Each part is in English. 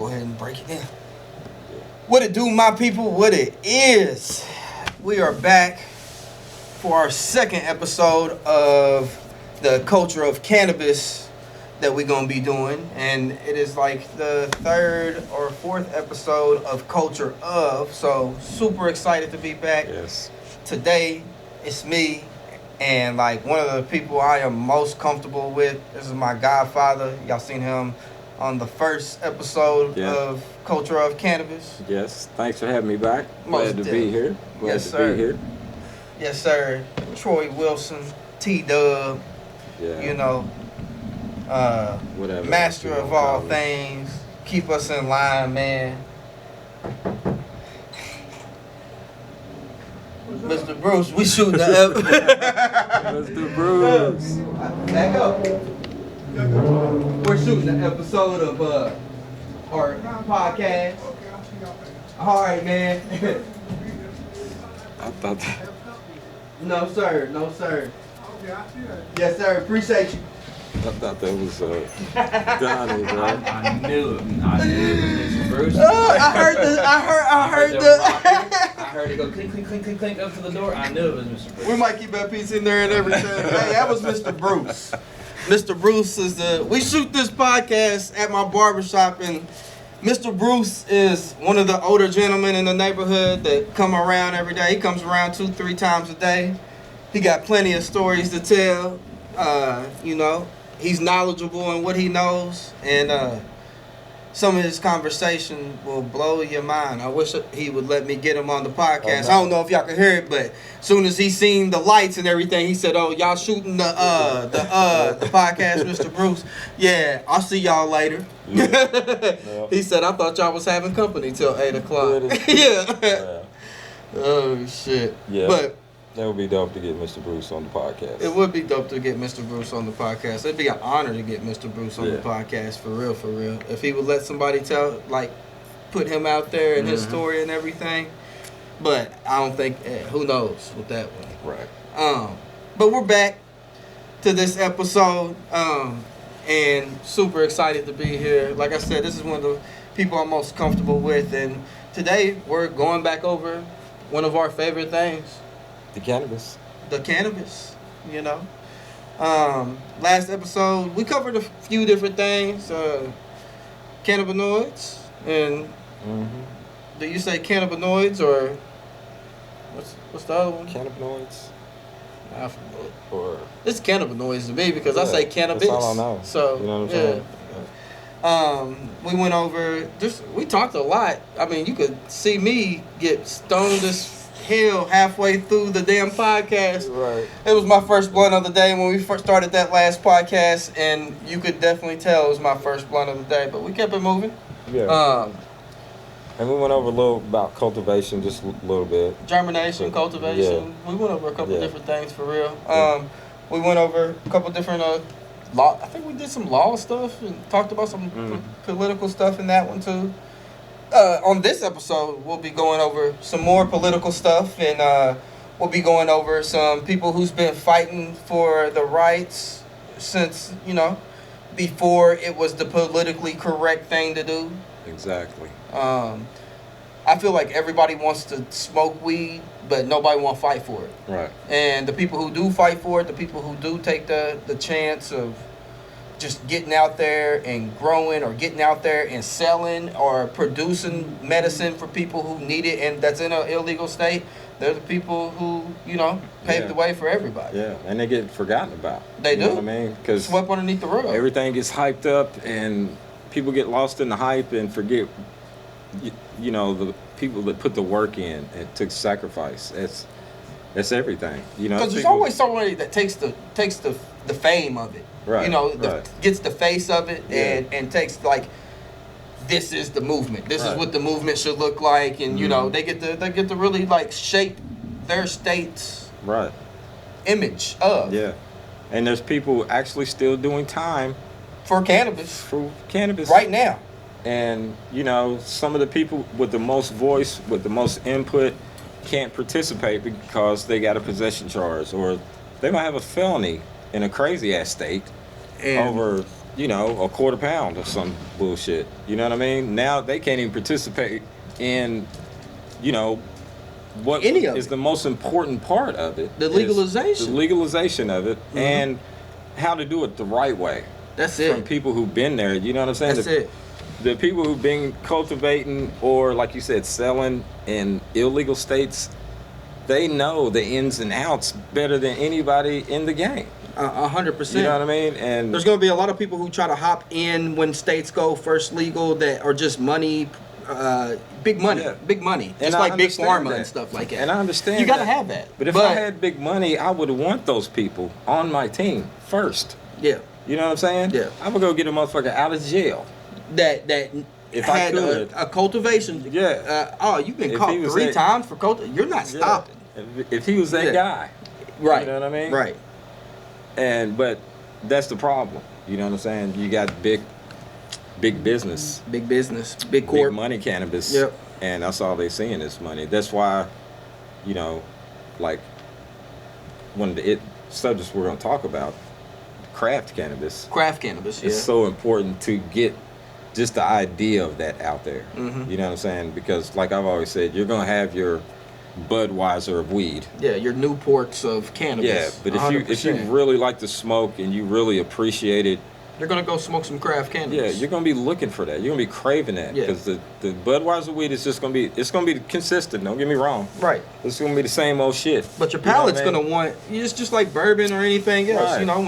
go ahead and break it in. What it do, my people? What it is? We are back for our second episode of the culture of cannabis that we're gonna be doing, and it is like the third or fourth episode of culture of. So super excited to be back. Yes. Today, it's me, and like one of the people I am most comfortable with. This is my godfather. Y'all seen him on the first episode of Culture of Cannabis. Yes. Thanks for having me back. Most Glad to be here. Glad yes, to sir. be here. Yes, sir. Troy Wilson, T-Dub, Yeah. you know, whatever. master of all things. Keep us in line, man. Mr. Bruce, we shooting the Mr. Bruce. Back up. We're shooting the episode of our podcast. All right, man. I thought that. No, sir. No, sir. Yes, sir. Appreciate you. I thought that was Donnie, bro. I knew it. I knew it was Mr. Bruce. I heard it go clink, clink, clink, clink, clink up to the door. I knew it was Mr. Bruce. We might keep that piece in there and everything. Hey, that was Mr. Bruce. Mr. Bruce is we shoot this podcast at my barbershop, and Mr. Bruce is one of the older gentlemen in the neighborhood that come around every day. He comes around 2-3 times a day. He got plenty of stories to tell. You know, he's knowledgeable in what he knows, and some of his conversation will blow your mind. I wish he would let me get him on the podcast. I don't know if y'all can hear it, but as soon as he seen the lights and everything, he said, "Oh, y'all shooting the podcast, Mr. Bruce? Yeah, I'll see y'all later." Yeah. He said, "I thought y'all was having company till 8 o'clock." Yeah. Yeah. Oh shit. Yeah. But that would be dope to get Mr. Bruce on the podcast. it would be dope to get Mr. Bruce on the podcast. It'd be an honor to get Mr. Bruce on the podcast, for real, for real. If he would let somebody put him out there and his story and everything. But I don't think, who knows with that one. Right. But we're back to this episode, and super excited to be here. Like I said, this is one of the people I'm most comfortable with, and today we're going back over one of our favorite things. The cannabis. The cannabis, you know. Last episode, we covered a few different things. Cannabinoids, and do you say cannabinoids or what's the other one? Cannabinoids. I forget. Or It's cannabinoids to me because I say cannabis. That's all I know. So, you know what I'm saying? We went over we talked a lot. I mean, you could see me get stoned as hell halfway through the damn podcast. Right. It was my first blunt of the day when we first started that last podcast, and you could definitely tell it was my first blunt of the day, but we kept it moving. Yeah. And we went over a little about cultivation, just a little bit. Germination, cultivation. We went over a couple different things for real. We went over a couple different law. I think we did some law stuff and talked about some political stuff in that one too. On this episode, we'll be going over some more political stuff, and we'll be going over some people who's been fighting for the rights since, before it was the politically correct thing to do. Exactly. I feel like everybody wants to smoke weed, but nobody want to fight for it. Right. And the people who do fight for it, the people who do take the chance of just getting out there and growing, or getting out there and selling or producing medicine for people who need it and that's in an illegal state, they're the people who, paved the way for everybody. Yeah, and they get forgotten about. They do. You know what I mean? Because swept underneath the rug. Everything gets hyped up, and people get lost in the hype and forget, the people that put the work in and took sacrifice. That's everything. Because there's always somebody that takes the fame of it. Right. Gets the face of it and takes this is the movement. This is what the movement should look like, and they get to really shape their state's image of. Yeah. And there's people actually still doing time for cannabis right now. And some of the people with the most voice, with the most input, can't participate because they got a possession charge, or they might have a felony in a crazy ass state over you know, a quarter pound or some bullshit. You know what I mean? Now they can't even participate in, you know, what Any of is it. the most important part of it. The is legalization. The legalization of it, and how to do it the right way. That's From it. people who've been there. You know what I'm saying? That's the, it. The people who've been cultivating or, like you said, selling in illegal states, they know the ins and outs better than anybody in the game. 100%. You know what I mean? And there's going to be a lot of people who try to hop in when states go first legal that are just money, big money, Yeah. big money, And just I like big understand pharma that. and stuff like that. And I understand you got to that. have that. But if I had big money, I would want those people on my team first. yeah, You know what I'm saying? Yeah. I would go get a motherfucker out of jail. that If I had could. a cultivation. Yeah. You've been If caught he was 3 that- times for cultivation. You're not Yeah. stopping. If he was that Yeah. guy. Right. You know what I mean? Right. But that's the problem. You know what I'm saying? You got big business, Big business, big corp. big money cannabis. Yep. And that's all they seeing is money. That's why, you know, like one of the subjects we're going to talk about, craft cannabis, Craft cannabis. Yeah. is so important to get just the idea of that out there. Mhm. You know what I'm saying? Because like I've always said, you're going to have your Budweiser of weed. yeah, your Newports of cannabis. Yeah, but if you 100%. really like to smoke and you really appreciate it, you're gonna go smoke some craft cannabis. yeah, you're gonna be looking for that. You're gonna be craving that Yeah. because the Budweiser weed is just gonna be consistent. Don't get me wrong. right. It's gonna be the same old shit. But your You know what palate's I mean? gonna want it's just like bourbon or anything else. Right. You know,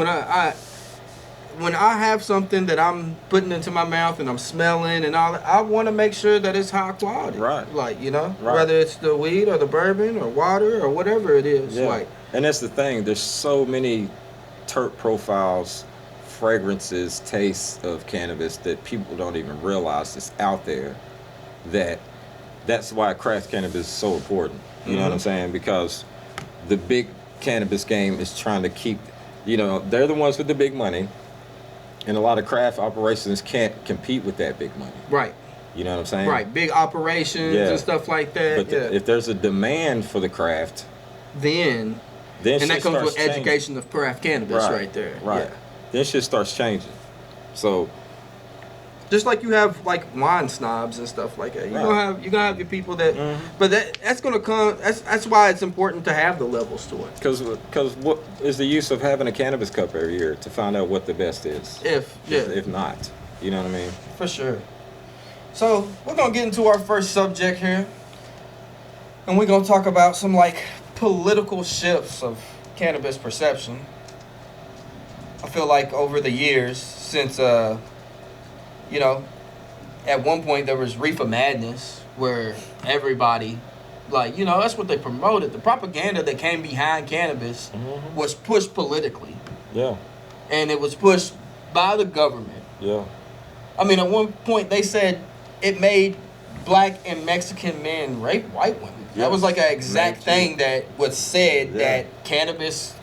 when I have something that I'm putting into my mouth and I'm smelling and all that, I want to make sure that it's high quality. Right. Like, you know, Right. whether it's the weed or the bourbon or water or whatever it is. Yeah. Like, And that's the thing. There's so many terp profiles, fragrances, tastes of cannabis that people don't even realize is out there. That's why craft cannabis is so important. You know what I'm saying? Because the big cannabis game is trying to keep, you know, they're the ones with the big money. And a lot of craft operations can't compete with that big money. right. You know what I'm saying? Right. Big operations Yeah. and stuff like that. But if there's a demand for the craft, then then and that shit comes with starts changing. education of craft cannabis right there. Right. Yeah. Then shit starts changing. So Just like you have like wine snobs and stuff like that. You're Right. gonna have your people that, but that's gonna come. That's why it's important to have the levels to it. because what is the use of having a cannabis cup every year to find out what the best is? If not, you know what I mean? For sure. So we're gonna get into our first subject here, and we're gonna talk about some like political shifts of cannabis perception. I feel like over the years, since you know, at one point there was reefer madness where everybody, like, you know, that's what they promoted. The propaganda that came behind cannabis was pushed politically, Yeah. and it was pushed by the government. Yeah. I mean, at one point they said it made black and Mexican men rape white women. Yeah. That was like an exact Thank you. thing that was said Yeah. that cannabis,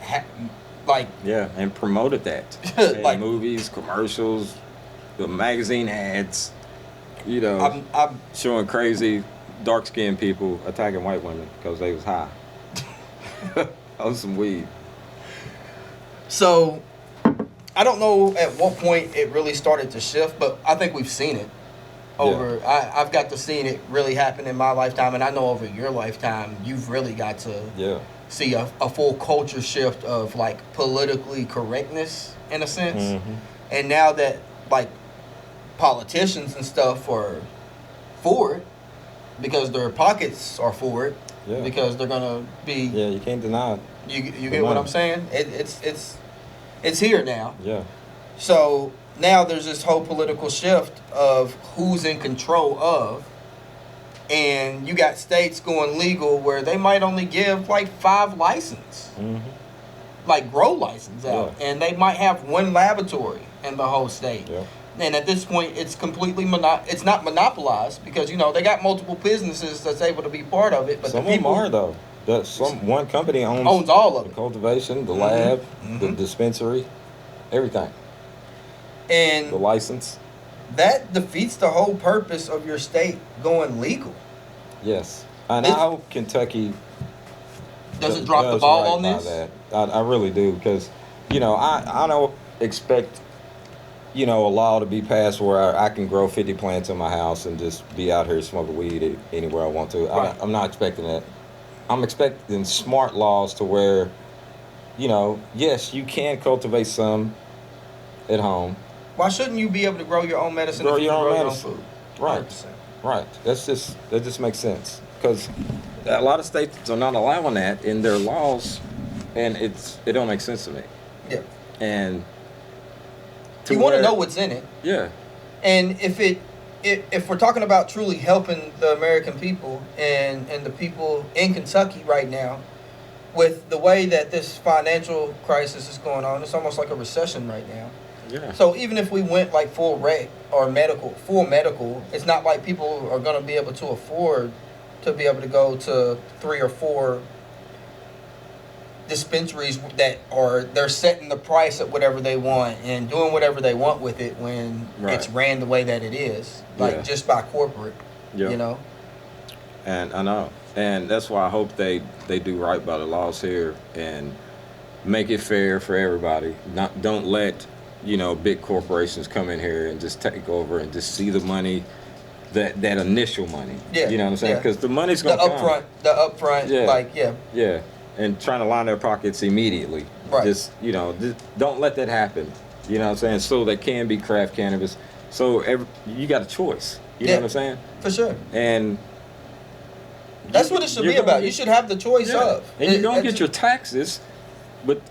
like, Yeah. And promoted that. Like- In movies, commercials, the magazine ads. You know, I'm showing crazy dark-skinned people attacking white women because they was high on some weed. so. I don't know at what point it really started to shift, but I think we've seen it over. I've got to see it really happen in my lifetime, and I know over your lifetime, you've really got to Yeah. see a full culture shift of like politically correctness in a sense. Mhm. And now that like politicians and stuff are for it because their pockets are for it, Yeah. because they're gonna be Yeah. You can't deny it. you get what I'm saying? It's here now. Yeah. So now there's this whole political shift of who's in control of, and you got states going legal where they might only give like 5 license, like grow license out, Yeah. and they might have 1 laboratory in the whole state. Yeah. And at this point, it's completely it's not monopolized because you know they got multiple businesses that's able to be part of it, but Some the of them people are though. One company owns all of the it. cultivation, the lab, the dispensary, everything, And the license. that defeats the whole purpose of your state going legal. Yes, and It's- I hope Kentucky Doesn't drop the does ball right on by this? that. I really do because, you know, I don't expect a law to be passed where I can grow 50 plants in my house and just be out here smoking weed anywhere I want to. Right. I'm not expecting that. I'm expecting smart laws to where, yes, you can cultivate some at home. Why shouldn't you be able to grow your own medicine? Grow if you your can own grow medicine. Your own food? Right. 100%. Right. That just makes sense. Because a lot of states are not allowing that in their laws, and it don't make sense to me. Yeah. And you want to know what's in it. Yeah. And if we're talking about truly helping the American people and the people in Kentucky right now, with the way that this financial crisis is going on, it's almost like a recession right now. Yeah. So even if we went like full medical, it's not like people are going to be able to afford to be able to go to 3 or 4 dispensaries they're setting the price at whatever they want and doing whatever they want with it when it's ran the way that it is, just by corporate, And I know, and that's why I hope they do right by the laws here and make it fair for everybody. Don't let big corporations come in here and just take over and just see the money, that initial money. Yeah, you know what I'm saying? Because the money's gonna come. The upfront, yeah, and trying to line their pockets immediately. Right. Just don't let that happen. You know what I'm saying? So they can be craft cannabis. So you got a choice. You know what I'm saying? For sure. And that's what it should be about. You should have the choice of. And you're gonna get your taxes, but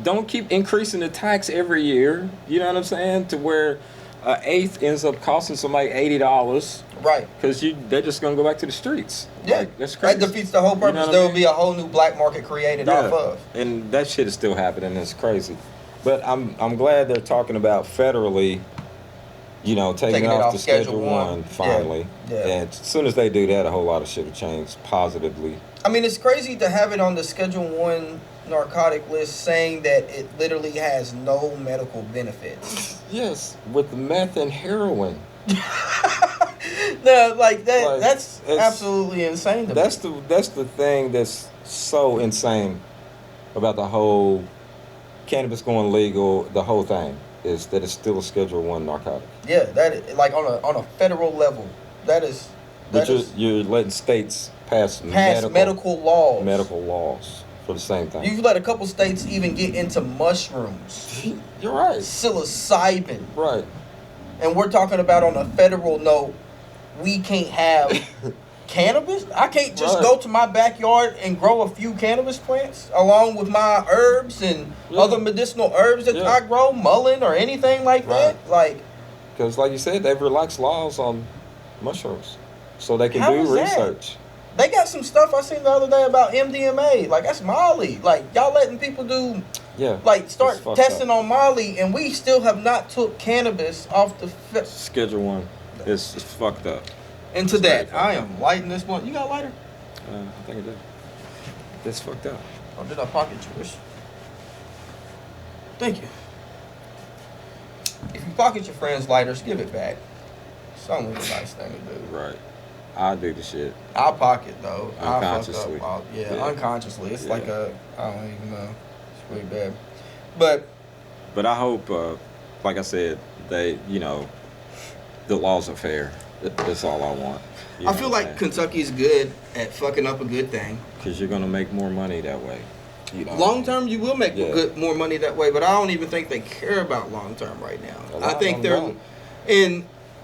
don't keep increasing the tax every year. You know what I'm saying? To where an eighth ends up costing somebody $80. Right. Because they're just gonna go back to the streets. Yeah. That's crazy. That defeats the whole purpose. There will be a whole new black market created off of. And that shit is still happening. It's crazy. But I'm glad they're talking about federally, taking it off the Schedule 1 finally. Yeah. And as soon as they do that, a whole lot of shit will change positively. I mean, it's crazy to have it on the Schedule 1 narcotic list saying that it literally has no medical benefits. Yes, with meth and heroin. No, that's absolutely insane to me. That's the thing that's so insane about the whole cannabis going legal. The whole thing is that it's still a Schedule 1 narcotic. Yeah, on a federal level, you're letting states pass medical laws. Medical laws for the same thing. You let a couple states even get into mushrooms. You're right. Psilocybin. Right. And we're talking about on a federal note, we can't have cannabis. I can't just go to my backyard and grow a few cannabis plants along with my herbs and other medicinal herbs that I grow, mullein or anything like that. Because like you said, they've relaxed laws on mushrooms, so they can do research. They got some stuff I seen the other day about MDMA. That's Molly. Y'all letting people do, start testing on Molly, and we still have not took cannabis off the Schedule 1. It's fucked up. And to that, I am lighting this one. You got a lighter? I think I did. It's fucked up. Or did I pocket yours? Thank you. If you pocket your friend's lighters, give it back. It's only a nice thing to do. Right. I do the shit. I'll pocket though. Unconsciously. Unconsciously. It's I don't even know. It's really bad. But I hope, like I said, they, the laws are fair. That's all I want. I feel like Kentucky's good at fucking up a good thing. Because you're going to make more money that way. Long term, you will make more money that way, but I don't even think they care about long term right now. I think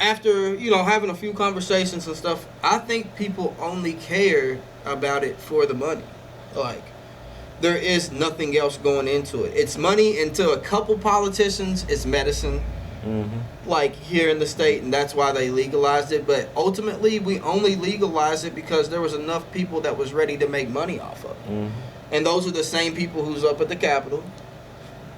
after having a few conversations and stuff, I think people only care about it for the money. There is nothing else going into it. It's money, and to a couple politicians, it's medicine. Mm-hmm. Here in the state, and that's why they legalized it. But ultimately, we only legalized it because there was enough people that was ready to make money off of it. Mm-hmm. And those are the same people who's up at the Capitol,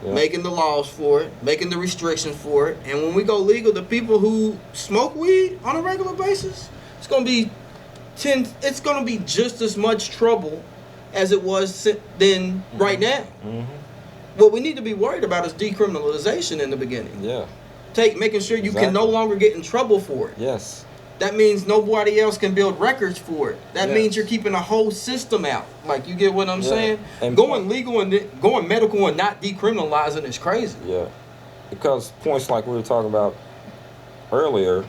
making the laws for it, making the restrictions for it. And when we go legal, the people who smoke weed on a regular basis, it's gonna be just as much trouble as it was then right now. Mm-hmm. What we need to be worried about is decriminalization in the beginning. Yeah. Making sure you can no longer get in trouble for it. Yes. That means nobody else can build records for it. That means you're keeping a whole system out. You get what I'm saying? And going legal and going medical and not decriminalizing is crazy. Yeah. because points like we were talking about earlier,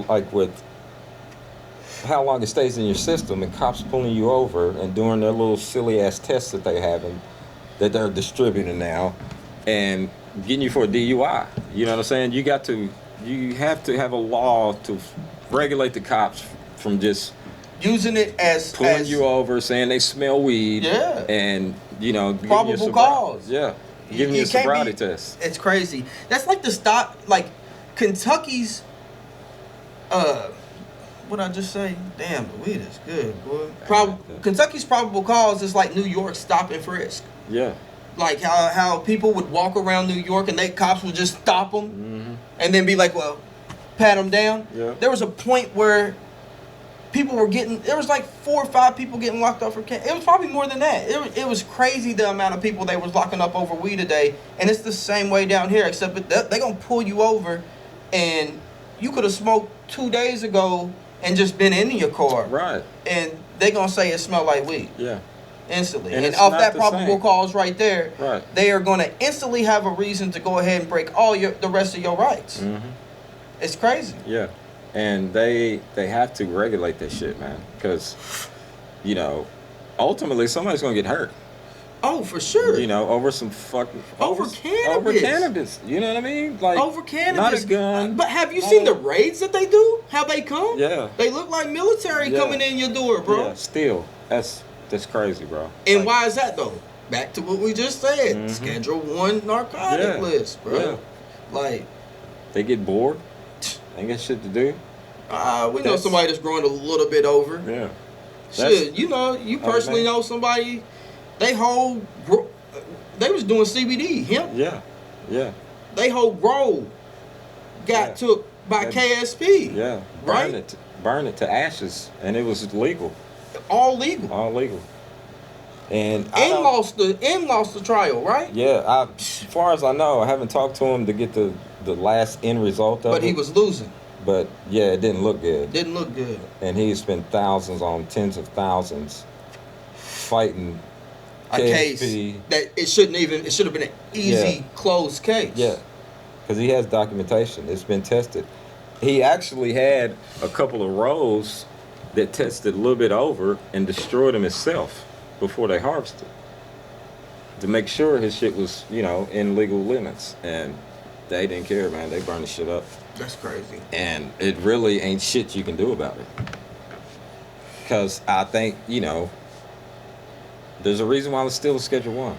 like with how long it stays in your system and cops pulling you over and doing their little silly ass tests that they having, that they're distributing now, and getting you for a DUI. You know what I'm saying? You have to have a law to regulate the cops from just using it as pulling you over, saying they smell weed, yeah, and probable cause. Yeah, giving you a sobriety test. It's crazy. That's like Kentucky's. What I just say? Damn, the weed is good, boy. Kentucky's probable cause is like New York's stop and frisk. Yeah. Like how people would walk around New York and cops would just stop them and then be like, well, pat them down. Yeah. There was a point where there was like 4 or 5 people getting locked up for it was probably more than that. It was crazy the amount of people they was locking up over weed a day, and it's the same way down here, except they gonna pull you over, and you could have smoked 2 days ago and just been in your car, right? And they gonna say it smelled like weed, yeah, instantly. And off that probable cause right there, right, they are gonna instantly have a reason to go ahead and break the rest of your rights. It's crazy. Yeah. And they have to regulate this shit, man, because ultimately somebody's gonna get hurt. Oh, for sure. Over some fucking over cannabis. Over cannabis. You know what I mean? Like over cannabis. Not a gun. But have you seen the raids that they do? How they come? Yeah. They look like military coming in your door, bro. Yeah. Still, that's crazy, bro. And why is that though? Back to what we just said. Schedule 1 narcotic list, bro. Yeah. Like they get bored. Ain't got shit to do. We know somebody that's growing a little bit over. Yeah. Shit, you personally know somebody. They was doing CBD, hemp. Yeah. Yeah. They whole grow got took by KSP. Yeah. Right? Burn it to ashes, and it was legal. All legal. All legal. And lost the trial, right? Yeah. As far as I know, I haven't talked to him to get the last end result of it. But he was losing. But yeah, it didn't look good. Didn't look good. And he spent thousands on tens of thousands fighting a case that it should have been an easy closed case. Yeah, because he has documentation. It's been tested. He actually had a couple of rows that tested a little bit over and destroyed them himself before they harvested to make sure his shit was in legal limits, and they didn't care, man. They burned the shit up. That's crazy. And it really ain't shit you can do about it. Because I think, there's a reason why it's still a Schedule 1.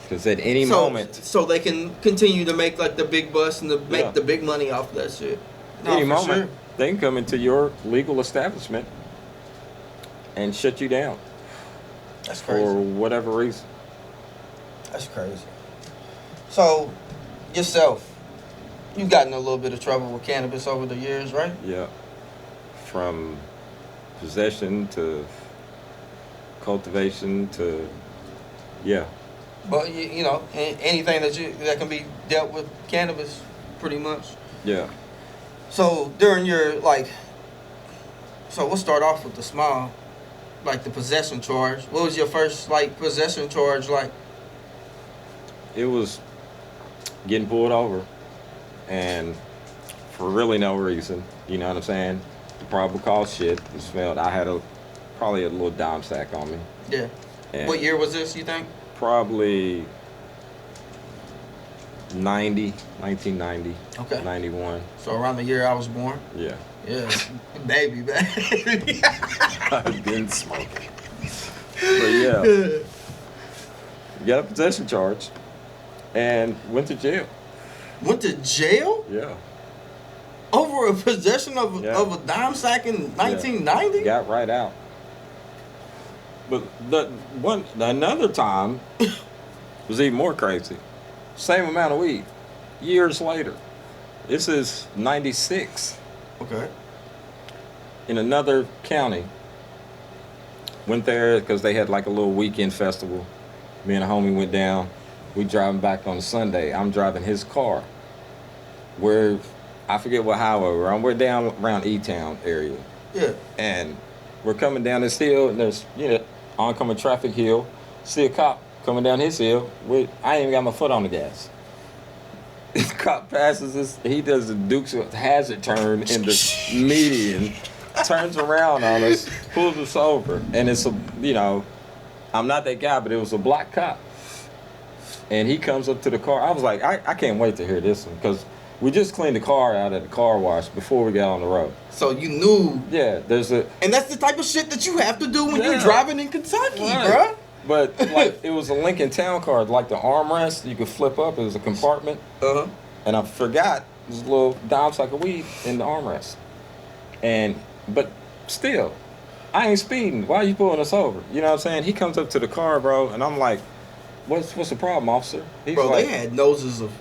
Because at any moment... So they can continue to make like the big bust and make the big money off of that shit. Any moment, they can come into your legal establishment and shut you down. That's crazy. For whatever reason. That's crazy. So, yourself, you've gotten a little bit of trouble with cannabis over the years, right? Yeah. From possession to cultivation to, But anything that can be dealt with cannabis, pretty much. Yeah. So during your so we'll start off with the small, like the possession charge. What was your first possession charge like? It was getting pulled over, and for really no reason. You know what I'm saying? The probable cause shit. It smelled. I had probably a little dime sack on me. Yeah. And what year was this, you think? Probably 1990. Okay. 91. So around the year I was born? Yeah. Yeah. baby. I've been smoking. But yeah. Got a possession charge and went to jail. Went to jail? Yeah. Over a possession of a dime sack in 1990? Yeah. Got right out. But another time was even more crazy. Same amount of weed. Years later. This is 96. Okay. In another county. Went there because they had like a little weekend festival. Me and a homie went down. We driving back on a Sunday. I'm driving his car. I forget what highway we're on. We're down around E-Town area. Yeah. And we're coming down this hill, and there's, oncoming traffic hill. See a cop coming down his hill. I ain't even got my foot on the gas. cop passes us. He does the Dukes of Hazzard turn in the median, turns around on us, pulls us over, and it's a, you know, I'm not that guy, but it was a black cop. And he comes up to the car. I was like, I can't wait to hear this one because we just cleaned the car out at the car wash before we got on the road. So you knew. Yeah, there's a. And that's the type of shit that you have to do when Yeah. you're driving in Kentucky, Right. bruh. But like it was a Lincoln Town car, like the armrest you could flip up. It was a compartment, Uh-huh. and I forgot there's a little dime sack of weed in the armrest. But still, I ain't speeding. Why are you pulling us over? You know what I'm saying? He comes up to the car, bro, and I'm like, "What's the problem, officer?" He's Bro, like, they had noses of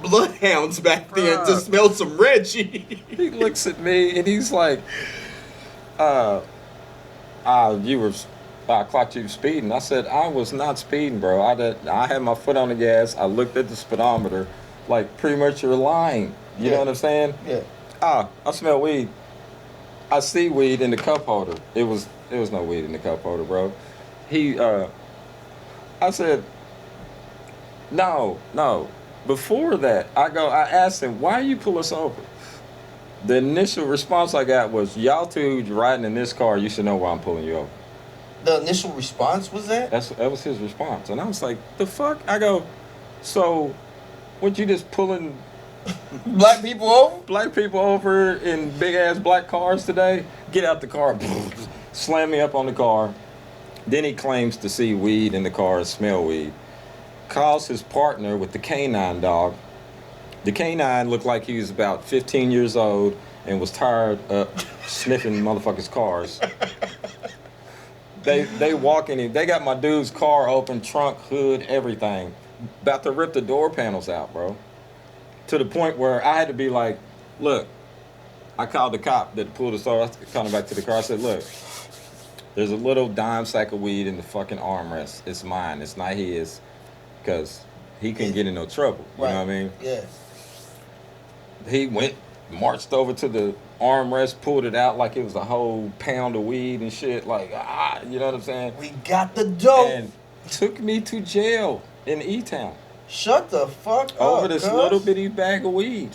bloodhounds back then to Bruh. smell some Reggie. He looks at me and he's like, I clocked you speeding. I said, I was not speeding, bro. I had my foot on the gas. I looked at the speedometer, like pretty much you're lying. You know what I'm saying? Yeah. I smell weed. I see weed in the cup holder. There was no weed in the cup holder, bro. I said, no. Before that, I asked him, why you pull us over? The initial response I got was, y'all two riding in this car, you should know why I'm pulling you over. The initial response was that? That was his response. And I was like, the fuck? I go, so what, you just pulling Black people over? black people over in big ass black cars today? Get out the car. Slam me up on the car. Then he claims to see weed in the car, smell weed. Calls his partner with the canine dog. The canine looked like he was about 15 years old and was tired of sniffing motherfuckers' cars. They walking in. They got my dude's car open, trunk, hood, everything. About to rip the door panels out, bro. To the point where I had to be like, look, I called the cop that pulled us over. I called him back to the car. I said, look, there's a little dime sack of weed in the fucking armrest. It's mine. It's not his. Because he couldn't get in no trouble. You know what I mean? Yeah. He marched over to the armrest, pulled it out like it was a whole pound of weed and shit. Like, you know what I'm saying? We got the dope. And took me to jail in E-Town Shut the fuck up. over this cuz. little bitty bag of weed.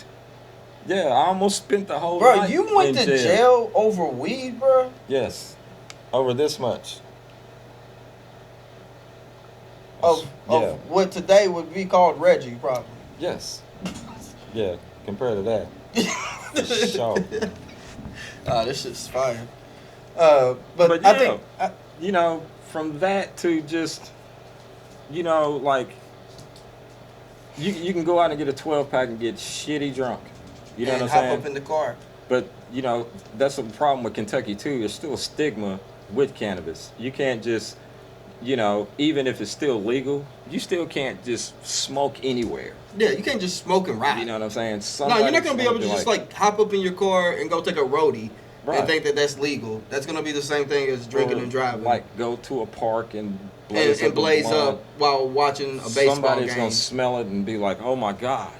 Yeah, I almost spent the whole Bro, night you went in to jail over weed, bro? Yes, over this much. Of Yeah. what today would be called Reggie, probably. Yes. Yeah, compared to that. For sure. This shit's fire. But yeah, I think you know, from that to just, you know, like, you can go out and get a 12-pack and get shitty drunk. You know and what I'm saying? hop up in the car. But, you know, that's a problem with Kentucky, too. There's still a stigma with cannabis. You can't just, you know, even if it's still legal, you still can't just smoke anywhere. Yeah, you can't just smoke and ride. You know what I'm saying? No, you're not gonna be able to just like hop up in your car and go take a roadie Right. and think that that's legal. That's gonna be the same thing as drinking and driving. Like, go to a park and blaze, and blaze blunt. up while watching a baseball Somebody's game. gonna smell it and be like, "Oh my god,"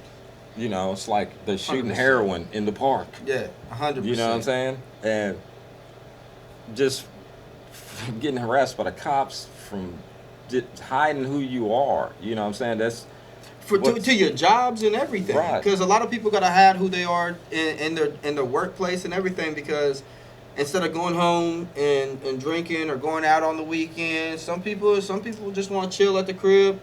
you know. It's like they're shooting 100%. heroin in the park. Yeah, 100%. You know what I'm saying? And just getting harassed by the cops from just hiding who you are. You know what I'm saying? That's To your jobs and everything. Right. Because a lot of people gotta hide who they are in their workplace and everything. Because instead of going home and drinking or going out on the weekend, some people just want to chill at the crib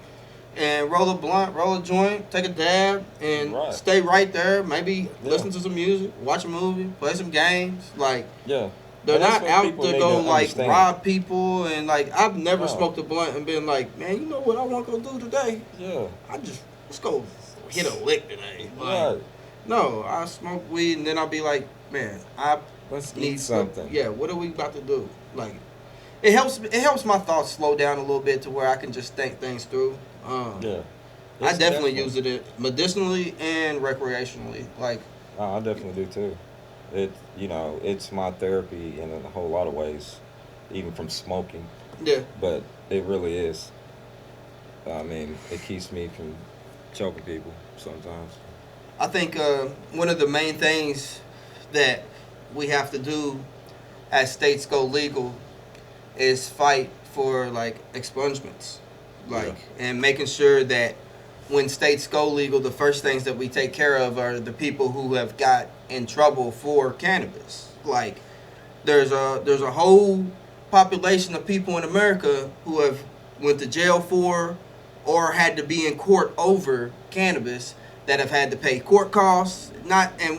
and roll a blunt, roll a joint, take a dab, and Right. stay right there. Maybe Yeah. listen to some music, watch a movie, play some games. Like yeah. they're And that's not what out people to need go to like understand. rob people and like I've never No. smoked a blunt and been like, man, you know what I want to go do today? Yeah. Let's go hit a lick today. Like, Right. no, I smoke weed and then I'll be like, man, I Let's need eat something. Yeah, what are we about to do? Like, it helps my thoughts slow down a little bit to where I can just think things through. Yeah. I It's definitely use it medicinally and recreationally. Like, I definitely do too. It's my therapy in a whole lot of ways, even from smoking. yeah, But it really is. I mean, it keeps me from choking people sometimes. I think one of the main things that we have to do as states go legal is fight for like expungements, like, and making sure that when states go legal, the first things that we take care of are the people who have got in trouble for cannabis. Like, there's a whole population of people in America who have went to jail for or had to be in court over cannabis that have had to pay court costs.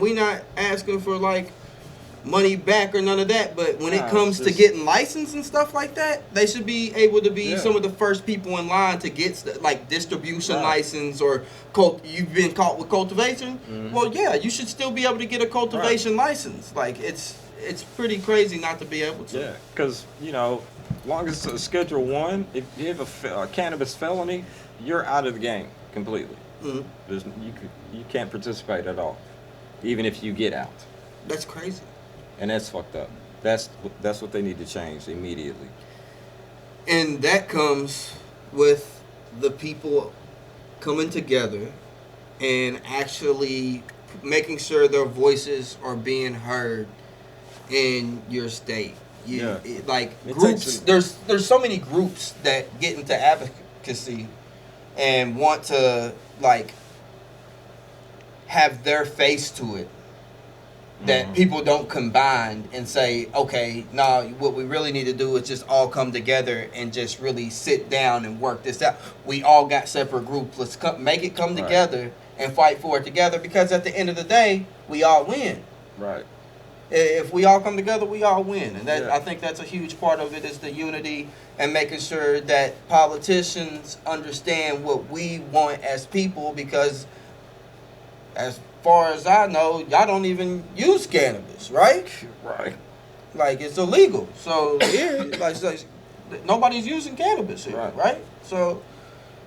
We not asking for like money back or none of that, but when it comes to getting licensed and stuff like that, they should be able to be some of the first people in line to get like distribution license or you've been caught with cultivation. Well, yeah, you should still be able to get a cultivation license. Like it's pretty crazy not to be able to. Yeah, because long as it's a Schedule 1, if you have a cannabis felony, you're out of the game completely. You can't participate at all, even if you get out. That's crazy. And that's fucked up. That's what they need to change immediately. And that comes with the people coming together and actually making sure their voices are being heard in your state. Groups. There's so many groups that get into advocacy and want to like have their face to it. That people don't combine and say, okay, what we really need to do is just all come together and just really sit down and work this out. We all got separate groups. Let's make it come together and fight for it together, because at the end of the day, we all win. Right. If we all come together, we all win. And I think that's a huge part of it, is the unity and making sure that politicians understand what we want as people, because as far as I know, y'all don't even use cannabis, right? Right. Like, it's illegal. So here, like nobody's using cannabis here, right? So,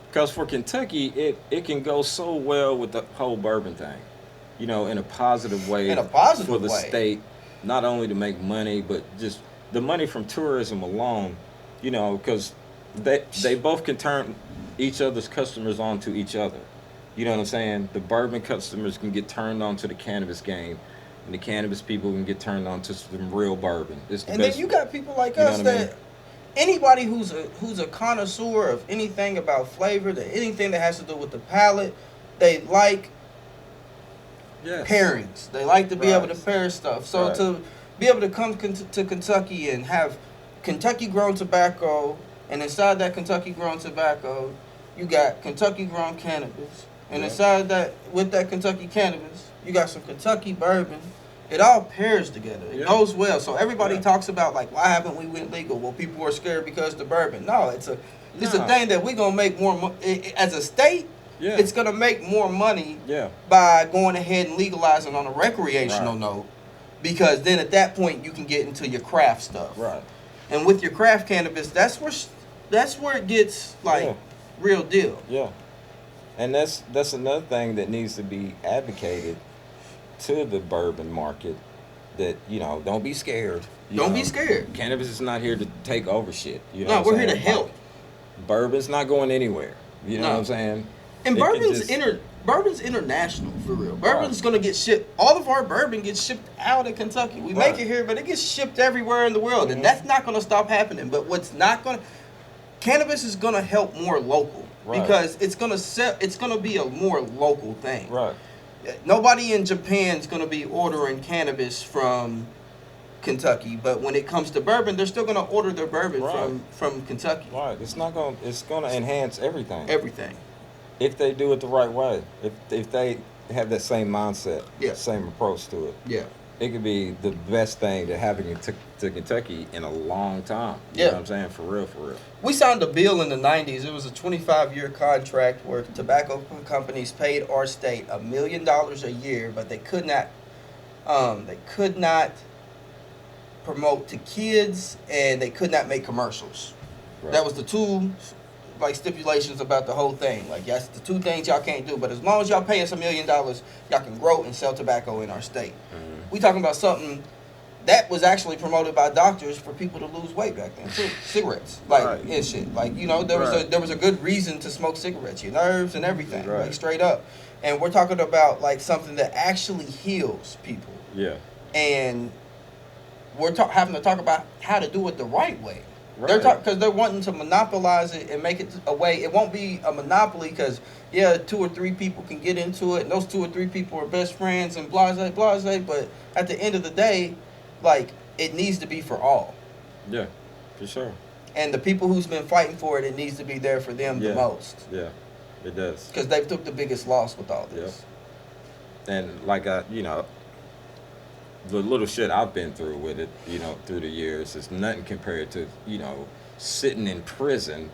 because for Kentucky, it can go so well with the whole bourbon thing, in a positive way. In a positive for the way. State, not only to make money, but just the money from tourism alone. Because they both can turn each other's customers onto each other. You know what I'm saying? The bourbon customers can get turned on to the cannabis game, and the cannabis people can get turned on to some real bourbon. And then you got people like us that anybody who's a connoisseur of anything about flavor, anything that has to do with the palate, they like pairings. They like to be able to pair stuff. So to be able to come to Kentucky and have Kentucky grown tobacco, and inside that Kentucky grown tobacco, you got Kentucky grown cannabis. And inside that, with that Kentucky cannabis, you got some Kentucky bourbon. It all pairs together. It goes well. So everybody talks about, like, why haven't we went legal? Well, people are scared because of the bourbon. No, it's a thing that we're going to make more money. As a state, it's going to make more money by going ahead and legalizing on a recreational note. Because then at that point, you can get into your craft stuff. Right. And with your craft cannabis, that's where it gets, like, real deal. Yeah. And that's another thing that needs to be advocated to the bourbon market, that don't be scared. Don't be scared. Cannabis is not here to take over shit. No, we're here to help. Bourbon's not going anywhere. You know what I'm saying? And bourbon's international, for real. Bourbon's gonna get shipped. All of our bourbon gets shipped out of Kentucky. We make it here, but it gets shipped everywhere in the world, and that's not gonna stop happening. But cannabis is gonna help more local. Because it's gonna be a more local thing. Right. Nobody in Japan's gonna be ordering cannabis from Kentucky, but when it comes to bourbon, they're still gonna order their bourbon from Kentucky. Right. It's gonna enhance everything. Everything. If they do it the right way. If they have that same mindset, same approach to it. Yeah. It could be the best thing to happen to Kentucky in a long time. You know what I'm saying? For real. We signed a bill in the 90s. It was a 25-year contract where tobacco companies paid our state $1 million a year, but they could not promote to kids, and they could not make commercials. Right. That was the two stipulations about the whole thing. Like, that's the two things y'all can't do. But as long as y'all pay us $1 million, y'all can grow and sell tobacco in our state. We talking about something that was actually promoted by doctors for people to lose weight back then too. Cigarettes, and shit. Like, there was a good reason to smoke cigarettes. Your nerves and everything, like straight up. And we're talking about like something that actually heals people. Yeah. And we're having to talk about how to do it the right way. They're Right. because they're wanting to monopolize it and make it a way. It won't be a monopoly because yeah, 2 or 3 people can get into it, and those 2 or 3 people are best friends and blase blase. But at the end of the day, like it needs to be for all. Yeah, for sure. And the people who's been fighting for it, it needs to be there for them Yeah. the most. Yeah, it does. Because they've took the biggest loss with all this. And like the little shit I've been through with it, through the years is nothing compared to, sitting in prison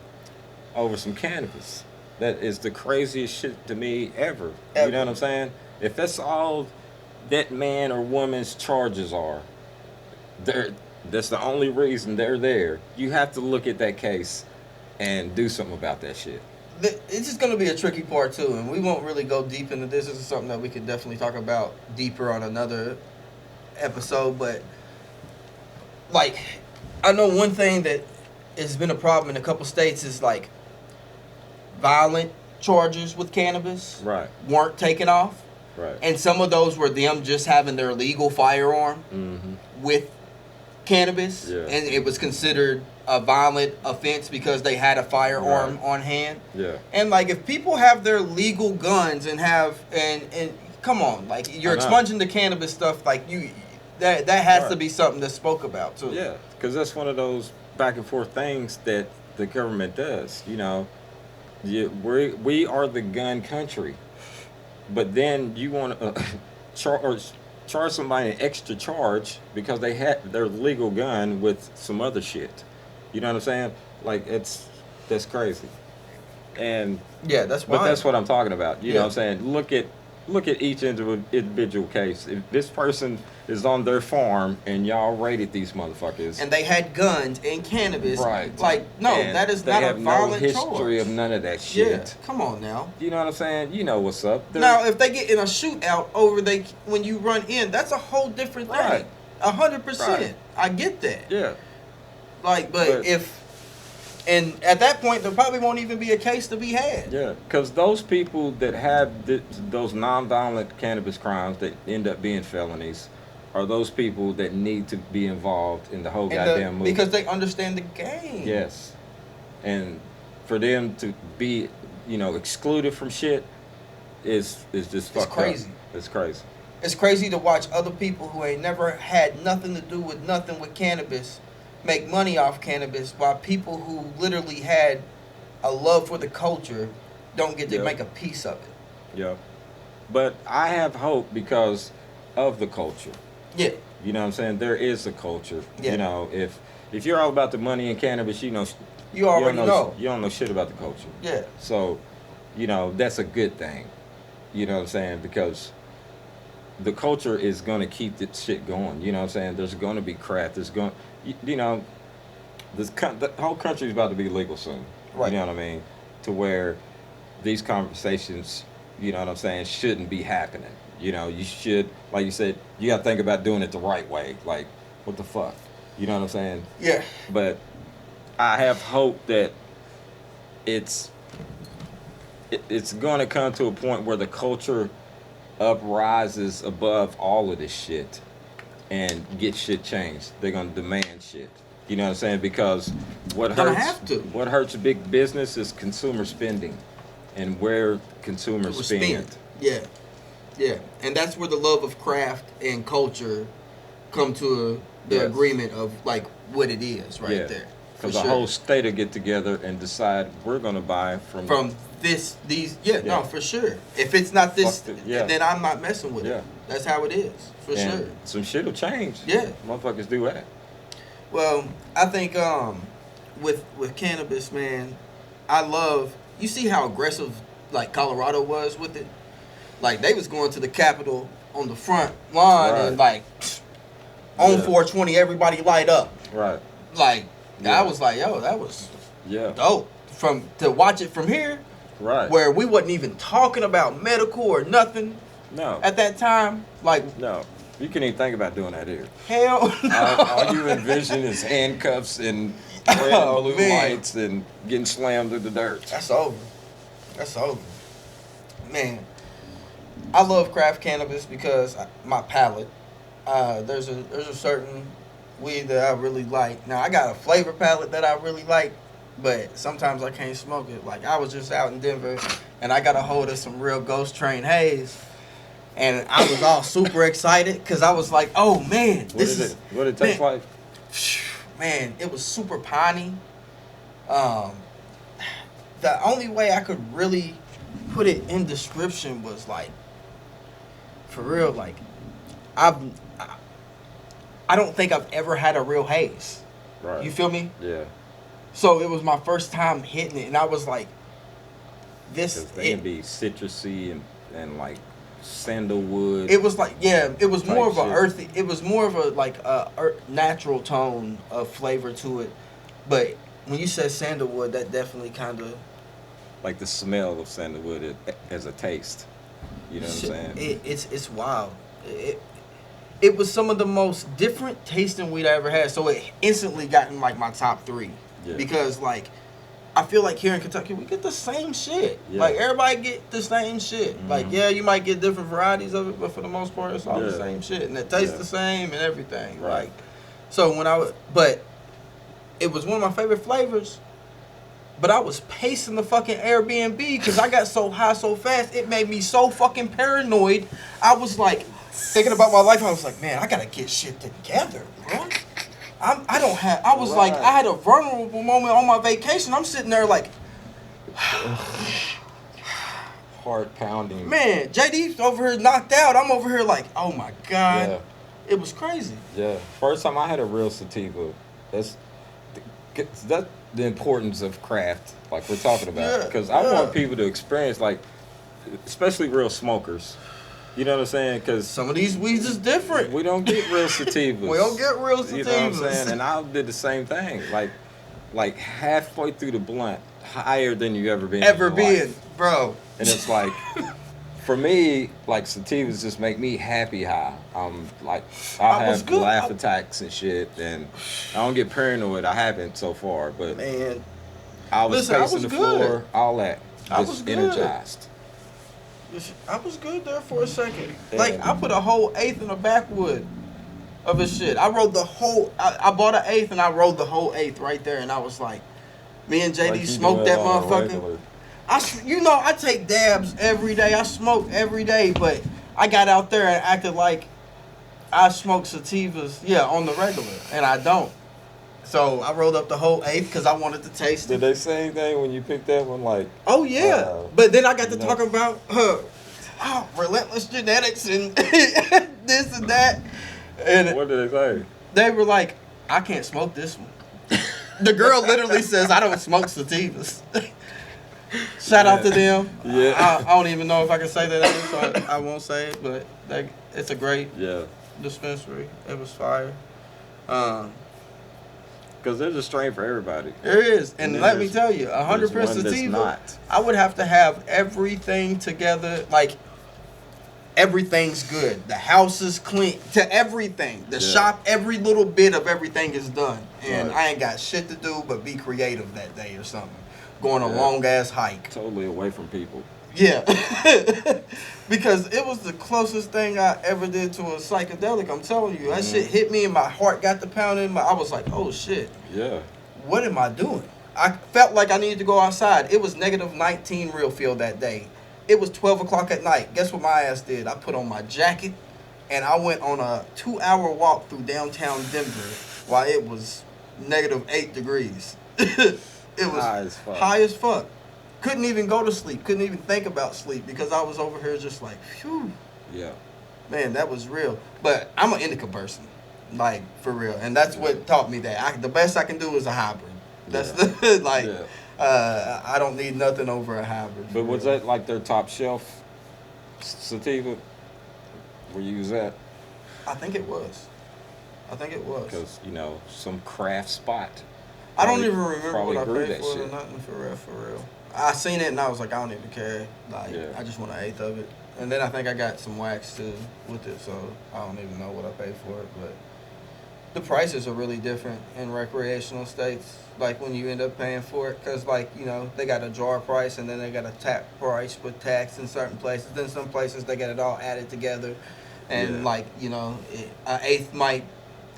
over some cannabis. That is the craziest shit to me ever. Ever. You know what I'm saying? If that's all that man or woman's charges are, that's the only reason they're there. You have to look at that case and do something about that shit. It's just going to be a tricky part too, and we won't really go deep into this. This is something that we could definitely talk about deeper on another episode. But like, I know one thing that has been a problem in a couple states is like violent charges with cannabis Right. weren't taken off, Right. and some of those were them just having their legal firearm with cannabis, Yeah. and it was considered a violent offense because they had a firearm on hand. Yeah. And like if people have their legal guns and have and come on, like you're I know. expunging the cannabis stuff, like that has to Right. be something that's spoke about too. Yeah, because that's one of those back and forth things that the government does. We are the gun country, but then you want to charge somebody an extra charge because they had their legal gun with some other shit. You know what I'm saying? Like that's crazy. And Yeah, that's why. but that's what I'm talking about. You know Yeah. what I'm saying? Look at each individual case. If this person is on their farm and y'all raided these motherfuckers, And they had guns and cannabis. right? Like no, And that is they not a have no violent history charge. of none of that Yeah, shit. come on now. You know what I'm saying? You know what's up. Now, if they get in a shootout when you run in, that's a whole different thing. Right. 100%. Right. I get that. Yeah. Like, But- and at that point, there probably won't even be a case to be had. Yeah, because those people that have those nonviolent cannabis crimes that end up being felonies are those people that need to be involved in the whole goddamn movie. Because they understand the game. Yes. And for them to be, excluded from shit is just fucked crazy. up. It's crazy. It's crazy to watch other people who ain't never had nothing to do with nothing with cannabis make money off cannabis, while people who literally had a love for the culture don't get to Yep. make a piece of it. Yeah. But I have hope because of the culture. Yeah. You know what I'm saying? There is a culture. Yeah. If you're all about the money in cannabis, You already know. You don't know shit about the culture. Yeah. So, that's a good thing. You know what I'm saying? Because the culture is going to keep this shit going. You know what I'm saying? There's going to be craft. There's going, the whole country is about to be legal soon. Right. You know what I mean? To where these conversations, you know what I'm saying, shouldn't be happening. You should, like you said, you got to think about doing it the right way. Like, what the fuck? You know what I'm saying? Yeah. But I have hope that it's going to come to a point where the culture uprises above all of this shit and get shit changed. They're going to demand shit. You know what I'm saying? Because what Gonna hurts have to. what hurts big business is consumer spending and where consumers was spend. spent. Yeah. Yeah. And that's where the love of craft and culture come to the Yes. agreement of like what it is right Yeah. there. Because For the sure. whole state will get together and decide we're going to buy From Yeah. no, for sure. If it's not this, Fuck it, yeah. then I'm not messing with Yeah. it. That's how it is, for and sure. some shit will change. Yeah. Motherfuckers do that. Well, I think with cannabis, man, I love. You see how aggressive like Colorado was with it. Like they was going to the Capitol on the front line and like on Yeah. 420, everybody light up. Right. Like Yeah. I was like, yo, that was Yeah. dope. To watch it from here, Right. where we wasn't even talking about medical or nothing No. at that time. Like No. You can't even think about doing that here. hell no. All you envision is handcuffs and red Oh, and blue man. lights and getting slammed through the dirt. That's over. That's over. Man, I love craft cannabis because my palate. There's a certain weed that I really like. Now I got a flavor palette that I really like, but sometimes I can't smoke it. Like I was just out in Denver, and I got a hold of some real Ghost Train haze, and I was all super excited because I was like, "Oh man, this is what it taste like." Man, it was super piney. The only way I could really put it in description was like, for real, like I don't think I've ever had a real haze. Right. You feel me? Yeah. So it was my first time hitting it, and I was like, this. Because they can be citrusy and like sandalwood. It was like, yeah, it was more of a shit. earthy. It was more of a like natural tone of flavor to it. But when you said sandalwood, that definitely kind of like the smell of sandalwood as a taste. You know what I'm saying? It's wild. It was some of the most different tasting weed I ever had. So it instantly got in like my top 3. Yeah. Because like I feel like here in Kentucky we get the same shit. Yeah. Like everybody get the same shit. Mm-hmm. Like yeah, you might get different varieties of it, but for the most part it's all the Yeah. same shit. And it tastes Yeah. the same and everything. Right. Like so but it was one of my favorite flavors. But I was pacing the fucking Airbnb because I got so high so fast. It made me so fucking paranoid. I was like, thinking about my life. I was like, man, I gotta get shit together, bro. I was like, I had a vulnerable moment on my vacation. I'm sitting there like, Heart pounding. man, JD's over here knocked out. I'm over here like, oh my God. Yeah. It was crazy. Yeah. First time I had a real sativa. That's the importance of craft, like we're talking about. Yeah, Because I yeah. want people to experience, like, especially real smokers. You know what I'm saying? Because Some of these weeds is different. we don't get real sativas. We don't get real sativas. You know what I'm saying? And I did the same thing. Like halfway through the blunt, higher than you ever been. Ever in your been, life. bro. And it's like, for me, like sativas just make me happy high. Like I was have good. laugh attacks and shit, and I don't get paranoid. I haven't so far, but Man, I was Listen, I pacing was the good. floor, all that, I just was good. energized. I was good there for a second. Yeah. Like I put a whole eighth in the backwood of his shit. I rode the whole. I bought an eighth and I rode the whole eighth right there, and I was like, me and JD Like you smoked do it that on a motherfucker. regular. I take dabs every day. I smoke every day, but I got out there and acted like I smoke sativas, on the regular, and I don't. So I rolled up the whole eighth because I wanted to taste Did it. they say anything when you picked that one? Like, Oh yeah, but then I got to you know. talking about relentless genetics and this and that, and what did they say? they were like, "I can't smoke this one." The girl literally says, "I don't smoke sativas." Shout out to them. Yeah. I don't even know if I can say that, so I won't say it. But it's a great Yeah. dispensary. It was fire. Because there's a strain for everybody. There is, and then let me there's- tell you, 100% there's one that's sativa. not. I would have to have everything together, like everything's good. The house is clean, to everything. The Yeah. shop, every little bit of everything is done, and Right. I ain't got shit to do but be creative that day or something. Going a Yeah. long ass hike. Totally away from people. Yeah, because it was the closest thing I ever did to a psychedelic. I'm telling you, that shit hit me and my heart got the pounding. I was like, oh shit. Yeah. What am I doing? I felt like I needed to go outside. It was negative 19 real feel that day. It was 12 o'clock at night. Guess what my ass did? I put on my jacket and I went on a 2-hour walk through downtown Denver while it was negative 8 degrees. It was High as fuck. high as fuck. Couldn't even go to sleep. Couldn't even think about sleep because I was over here just like, phew. Yeah. Man, that was real. But I'm an indica person, like for real, and that's what taught me that. The best I can do is a hybrid. That's Yeah. like, Yeah. I don't need nothing over a hybrid. But for was real. that like their top shelf sativa? Where you was at? I think it was. Because, you know, some craft spot. I don't probably- even remember probably what I grew paid that for it or shit. nothing. For real. I seen it and I was like, I don't even care. Like, Yeah. I just want an eighth of it. And then I think I got some wax too with it, so I don't even know what I paid for it. But the prices are really different in recreational states. Like when you end up paying for it, because like they got a jar price and then they got a tap price with tax in certain places. Then some places they got it all added together, and Yeah. like an eighth might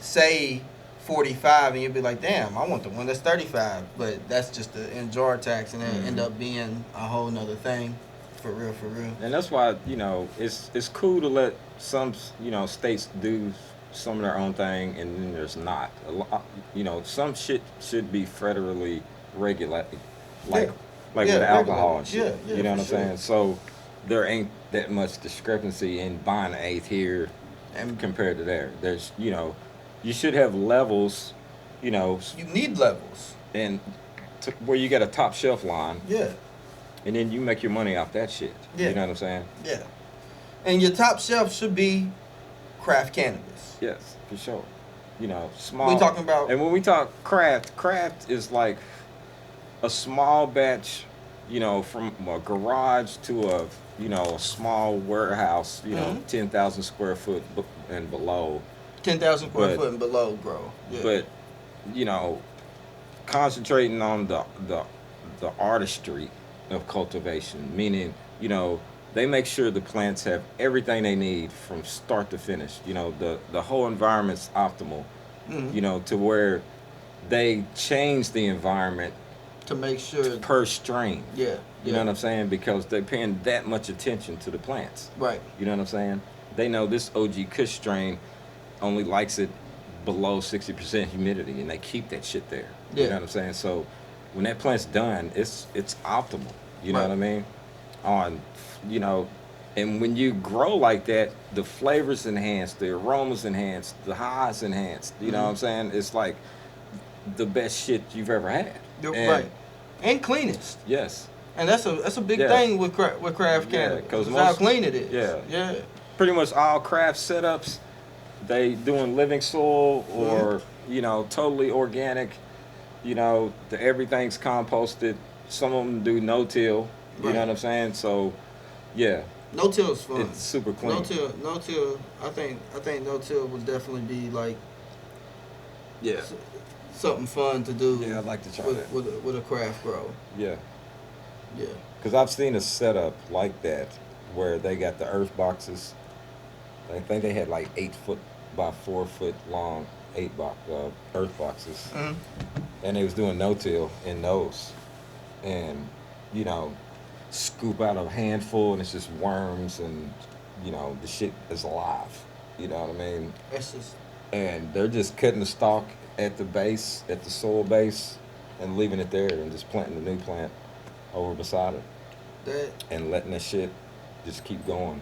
say 45, and you'd be like, damn, I want the one that's 35. But that's just the in-jar tax, and it end up being a whole nother thing. For real, for real. And that's why, it's cool to let some, states do some of their own thing, and then there's not. Some shit should be federally regulated, like with alcohol and shit. Yeah, you know what I'm sure. saying? So there ain't that much discrepancy in buying an eighth here And compared to there. There's, you should have levels, you need levels. and where you got a top shelf line, Yeah, and then you make your money off that shit. Yeah. You know what I'm saying? yeah. And your top shelf should be craft cannabis. Yes, for sure. Small. We talking about. And when we talk craft is like a small batch, from a garage to a small warehouse, 10,000 square foot and below. 10,000 square But- foot and below grow. Yeah. But, concentrating on the artistry of cultivation, meaning, they make sure the plants have everything they need from start to finish. The whole environment's optimal, to where they change the environment to make sure. per strain. Yeah. You know what I'm saying? Because they're paying that much attention to the plants. Right. You know what I'm saying? They know this OG Kush strain only likes it below 60% humidity, and they keep that shit there. Yeah. You know what I'm saying? So when that plant's done, it's optimal. You know Right. what I mean? And when you grow like that, the flavors enhanced, the aromas enhanced, the highs enhanced. You know what I'm saying? It's like the best shit you've ever had. And- Right. And cleanest. Yes. And that's a big Yeah. thing with craft Yeah, cannabis. 'cause It's how most- clean it is. Yeah. Yeah. Pretty much all craft setups, they doing living soil or totally organic. Everything's composted. Some of them do no-till. You Right. know what I'm saying? So, yeah, No till's fun. it's super clean. No till. I think no till would definitely be like Yeah, something fun to do. yeah, I'd like to try with, that. with a craft grow. Yeah, Yeah. because I've seen a setup like that where they got the earth boxes. I think they had like 8 foot by 4 foot long earth boxes, Mhm. and they was doing no-till in those, and scoop out a handful and it's just worms and the shit is alive. You know what I mean? That's just. And they're just cutting the stalk at the base, at the soil base, and leaving it there and just planting the new plant over beside it That and letting that shit just keep going.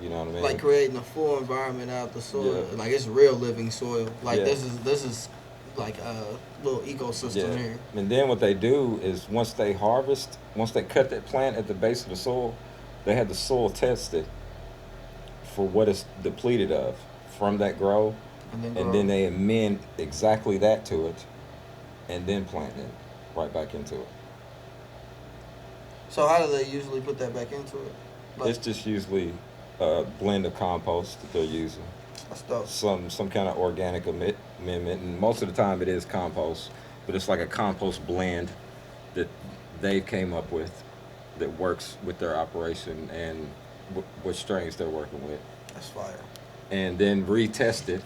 You know what I mean? like creating a full environment out the soil. Yeah. Like it's real living soil. Like Yeah. this is like a little ecosystem here. And then what they do is once they cut that plant at the base of the soil, they have the soil tested for what it's depleted of from that grow, And and then they amend exactly that to it, and then plant it right back into it. So how do they usually put that back into it? Like, It's just usually a blend of compost that they're using, that's dope. some kind of organic amendment, and most of the time it is compost, but it's like a compost blend that they came up with that works with their operation and what strains they're working with, That's fire. and then retest it,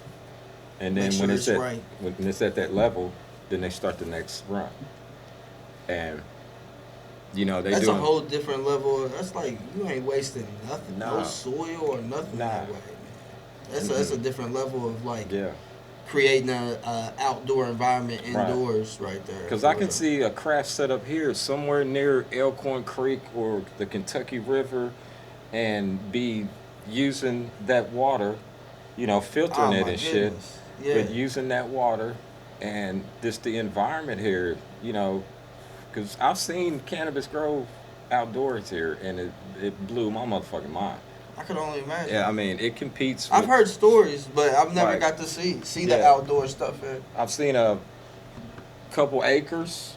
and then Make sure when it's right. when it's at that level, then they start the next run, and they That's do a whole different level. That's like you ain't wasting nothing, no Nah. soil or nothing Nah. that way, man. That's a different level of like yeah. creating a outdoor environment Right. indoors right there. Because for I can real. see a craft setup here somewhere near Elkhorn Creek or the Kentucky River and be using that water, filtering Oh, it my and shit, goodness. Yeah. but using that water and just the environment here, because I've seen cannabis grow outdoors here and it blew my motherfucking mind. I could only imagine. Yeah, I mean, it competes I've with- heard stories, but I've never Right. got to see the Yeah. outdoor stuff here. I've seen a couple acres,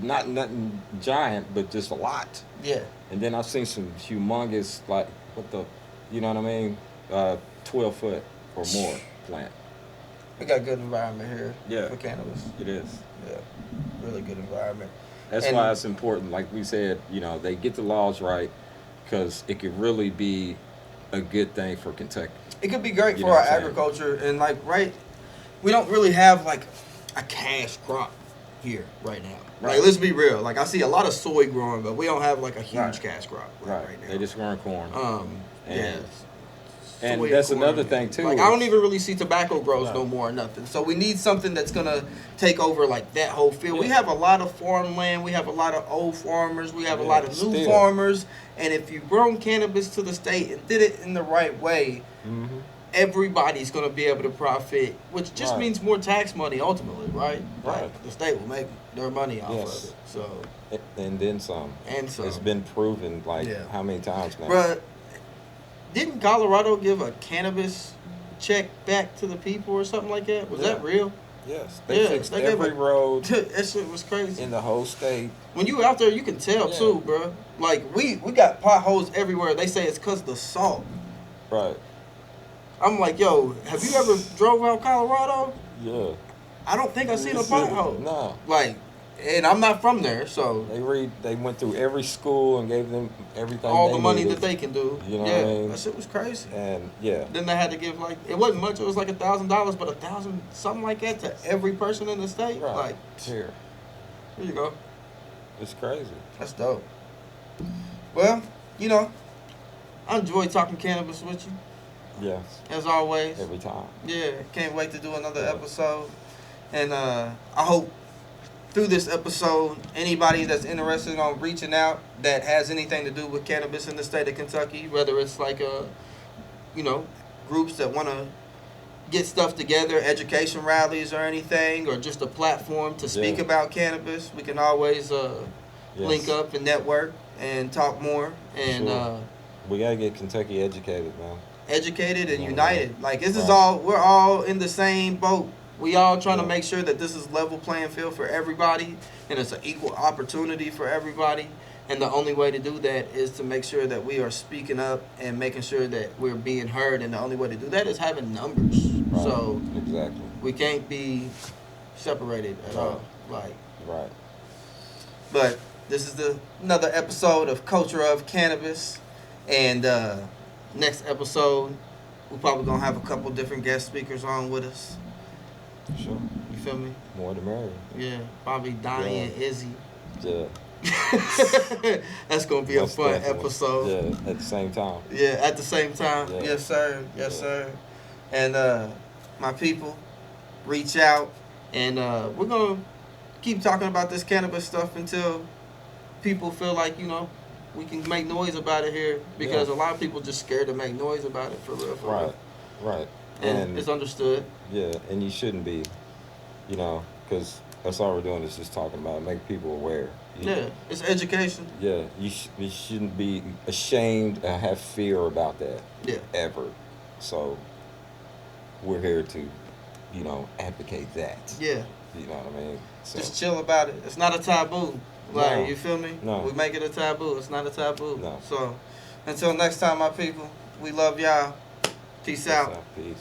not nothing giant, but just a lot. Yeah. And then I've seen some humongous, like, you know what I mean? 12 foot or more plant. We got good environment here Yeah. for cannabis. It is. Yeah. Really good environment. That's And- why it's important, like we said, they get the laws right because it could really be a good thing for Kentucky. It could be great You for know our what I'm saying? agriculture and like we don't really have like a cash crop here right now. Right. Like, let's be real. Like, I see a lot of soy growing, but we don't have like a huge Right. cash crop right now. They just growing corn. Yeah. And Soy that's corn. another thing too. Like, I don't even really see tobacco grows No. no more or nothing. So we need something that's gonna take over like that whole field. We Yeah. have a lot of farmland. We have a lot of old farmers. We have a Yeah, lot of new still. farmers. And if you've grown cannabis to the state and did it in the right way, Mm-hmm. everybody's gonna be able to profit, which just Right. means more tax money ultimately, right? Right. Like, the state will make their money off Yes. of it. So, And then some. and so, It's been proven like Yeah. how many times now? bruh, didn't Colorado give a cannabis check back to the people or something like that? Was Yeah. that real? Yes. They Yeah, fixed they gave every a- road That shit was crazy. in the whole state. When you out there, you can tell Yeah. too, bruh. Like, we got potholes everywhere. They say it's because of the salt. Right. I'm like, yo, have you ever drove out Colorado? Yeah. I don't think I seen a You see it? pothole. No. Like, and I'm not from there, so They went through every school and gave them everything. all they the money needed. that they can do. You know yeah, what I mean? that shit was crazy. And yeah. Then they had to give like, it wasn't much. It was like $1,000, but $1,000 something like that to every person in the state. Right. Like, Here. here you go. It's crazy. That's dope. Well, you know, I enjoy talking cannabis with you Yes. as always. Every time. Yeah, can't wait to do another episode. And I hope through this episode, anybody that's interested on reaching out that has anything to do with cannabis in the state of Kentucky, whether it's like groups that want to get stuff together, education rallies or anything, or just a platform to speak Yeah. about cannabis, we can always Yes. link up and network and talk more and Sure. We gotta get Kentucky educated, man. educated and Yeah. united. Like, this is Right. we're all in the same boat. We all trying to Yeah. make sure that this is level playing field for everybody and it's an equal opportunity for everybody. And the only way to do that is to make sure that we are speaking up and making sure that we're being heard. And the only way to do that is having numbers. Right. So Exactly. we can't be separated at Right. all. Like, Right. but this is another episode of Culture of Cannabis. And next episode, we're probably going to have a couple different guest speakers on with us. Sure. You feel me? More the merrier. Yeah, probably Donnie Yeah. and Izzy. Yeah. That's going to be a Most fun definitely. episode. Yeah. At the same time. Yeah, at the same time. Yeah. Yes, sir. Yes, Yeah. sir. And my people, reach out. And we're going to keep talking about this cannabis stuff until people feel like, we can make noise about it here. Because Yeah. a lot of people just scared to make noise about it, for real. For Right. real. Right. And it's understood. Yeah, and you shouldn't be, because that's all we're doing is just talking about it, make people aware. Yeah, it's education. Yeah, you shouldn't be ashamed or have fear about that Yeah. ever. So we're here to, advocate that. Yeah. You know what I mean? So Just chill about it. It's not a taboo. Like, No. you feel me? No. We make it a taboo. It's not a taboo. No. So, until next time, my people, we love y'all. Peace out. Peace.